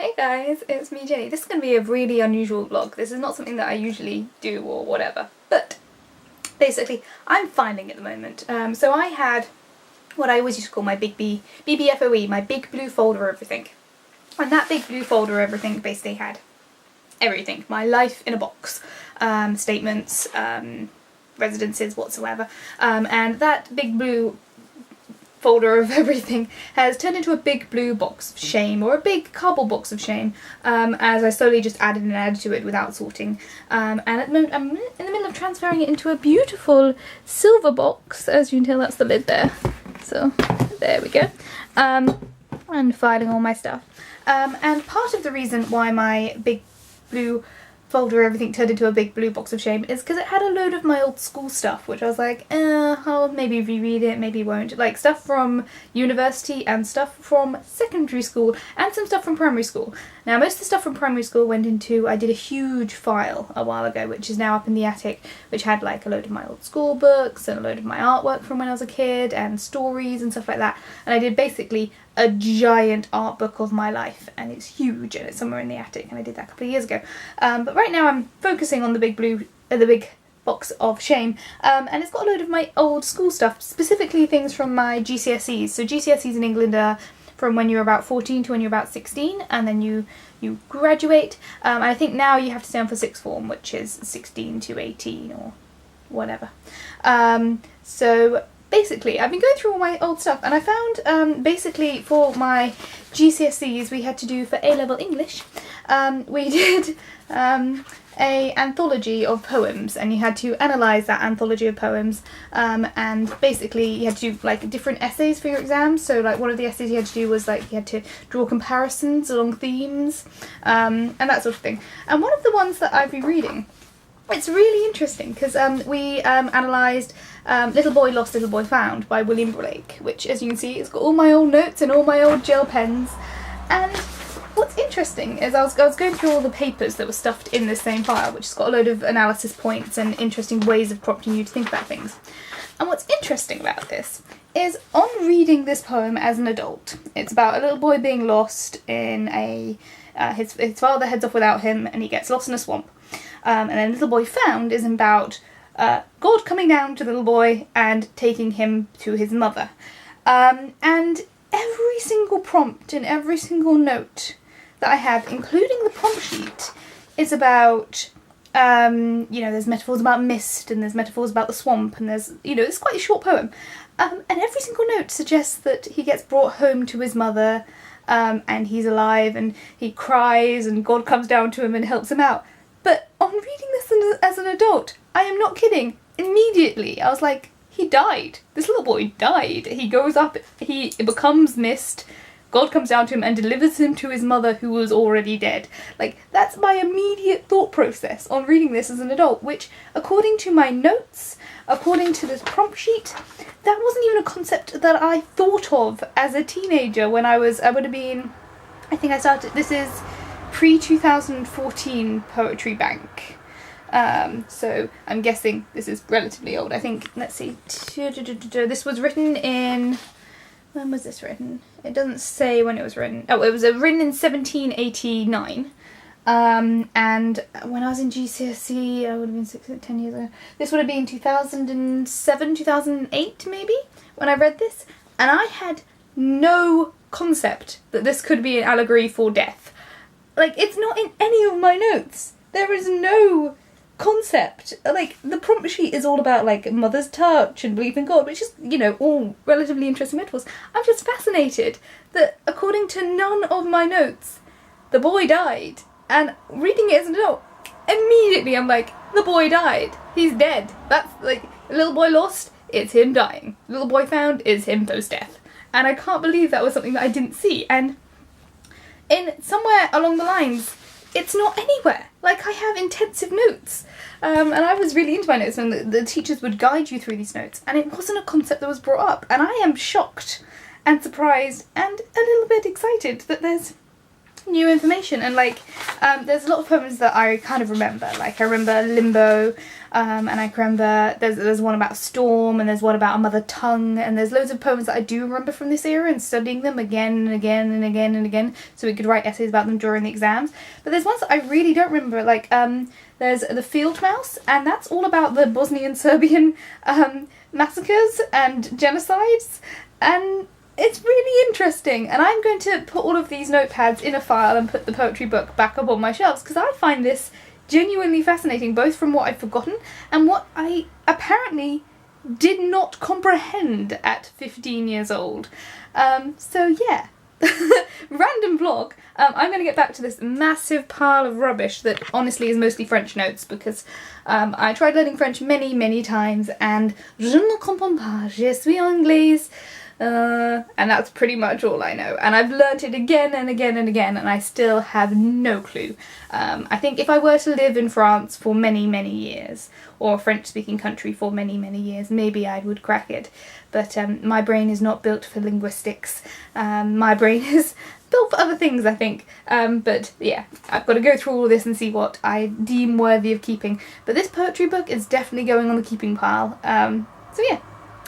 Hey guys, it's me Jenny. This is going to be a really unusual vlog. This is not something that I usually do or whatever, but basically I'm finding at the moment. So I had what I always used to call my big BBFOE, my big blue folder of everything. And that big blue folder of everything basically had everything. My life in a box, statements, residences, whatsoever. And that big blue folder of everything has turned into a big blue box of shame, or a big cardboard box of shame, as I slowly just added to it without sorting. And at the moment I'm in the middle of transferring it into a beautiful silver box. As you can tell, that's the lid there. So there we go. And filing all my stuff. And part of the reason why my big blue folder everything turned into a big blue box of shame is because it had a load of my old school stuff, which I was like, I'll maybe reread it, maybe won't. Like stuff from university and stuff from secondary school and some stuff from primary school. Now most of the stuff from primary school went into, I did a huge file a while ago, which is now up in the attic, which had like a load of my old school books and a load of my artwork from when I was a kid and stories and stuff like that. And I did basically a giant art book of my life, and it's huge and it's somewhere in the attic, and I did that a couple of years ago. But right now I'm focusing on the big box of shame, and it's got a load of my old school stuff, specifically things from my GCSEs. So GCSEs in England are from when you're about 14 to when you're about 16, and then you graduate. I think now you have to stay on for sixth form, which is 16 to 18 or whatever. So basically, I've been going through all my old stuff, and I found, basically, for my GCSEs we had to do for A-level English, we did a anthology of poems, and you had to analyse that anthology of poems, and basically you had to do like different essays for your exams. So like one of the essays you had to do was like you had to draw comparisons along themes, and that sort of thing. And one of the ones that I've been reading, it's really interesting because we analysed Little Boy Lost, Little Boy Found by William Blake, which, as you can see, it's got all my old notes and all my old gel pens. And what's interesting is I was going through all the papers that were stuffed in this same file, which has got a load of analysis points and interesting ways of prompting you to think about things. And what's interesting about this is, on reading this poem as an adult, it's about a little boy being lost in a... his father heads off without him and he gets lost in a swamp. And then Little Boy Found is about God coming down to the little boy and taking him to his mother. And every single prompt and every single note that I have, including the prompt sheet, is about, there's metaphors about mist, and there's metaphors about the swamp, and there's, it's quite a short poem. And every single note suggests that he gets brought home to his mother, and he's alive, and he cries, and God comes down to him and helps him out. But on reading this as an adult, I am not kidding, immediately I was like, he died. This little boy died. He goes up, he becomes mist, God comes down to him and delivers him to his mother who was already dead. Like, that's my immediate thought process on reading this as an adult, which, according to my notes, according to this prompt sheet, that wasn't even a concept that I thought of as a teenager when I would have been, I think I started, this is pre-2014 Poetry Bank. So I'm guessing this is relatively old. I think, let's see, this was written in, when was this written? It doesn't say when it was written. Oh, it was written in 1789. And when I was in GCSE, I would have been 10 years ago. This would have been 2007, 2008 maybe, when I read this. And I had no concept that this could be an allegory for death. Like, it's not in any of my notes. There is no concept. Like, the prompt sheet is all about, like, mother's touch and belief in God, which is, all relatively interesting metaphors. I'm just fascinated that, according to none of my notes, the boy died. And reading it as an adult, immediately I'm like, the boy died. He's dead. That's, like, a little boy lost, it's him dying. Little boy found is him post-death. And I can't believe that was something that I didn't see. And in somewhere along the lines, it's not anywhere. Like, I have intensive notes. And I was really into my notes when the teachers would guide you through these notes, and it wasn't a concept that was brought up. And I am shocked and surprised and a little bit excited that there's new information. And like, there's a lot of poems that I kind of remember. Like, I remember Limbo, and I can remember there's one about storm, and there's one about a mother tongue, and there's loads of poems that I do remember from this era and studying them again and again and again and again so we could write essays about them during the exams. But there's ones that I really don't remember, like there's The Field Mouse, and that's all about the Bosnian Serbian massacres and genocides, and it's really interesting. And I'm going to put all of these notepads in a file and put the poetry book back up on my shelves because I find this genuinely fascinating, both from what I've forgotten and what I apparently did not comprehend at 15 years old. So yeah. Random vlog. I'm going to get back to this massive pile of rubbish that honestly is mostly French notes because I tried learning French many times and je ne comprends pas, je suis anglaise, and that's pretty much all I know. And I've learnt it again and again and again and I still have no clue. I think if I were to live in France for many years, or a French-speaking country for many years, maybe I would crack it. But my brain is not built for linguistics. My brain is built for other things, I think. But yeah, I've got to go through all this and see what I deem worthy of keeping. But this poetry book is definitely going on the keeping pile. So yeah,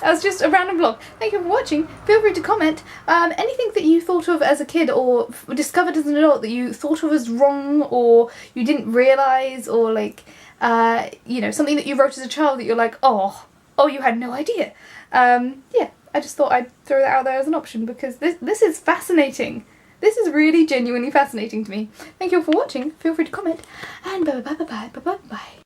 that was just a random vlog. Thank you for watching. Feel free to comment anything that you thought of as a kid or discovered as an adult that you thought of as wrong or you didn't realise, or like, you know, something that you wrote as a child that you're like, oh, you had no idea. Yeah, I just thought I'd throw that out there as an option because this is fascinating. This is really genuinely fascinating to me. Thank you all for watching. Feel free to comment and bye.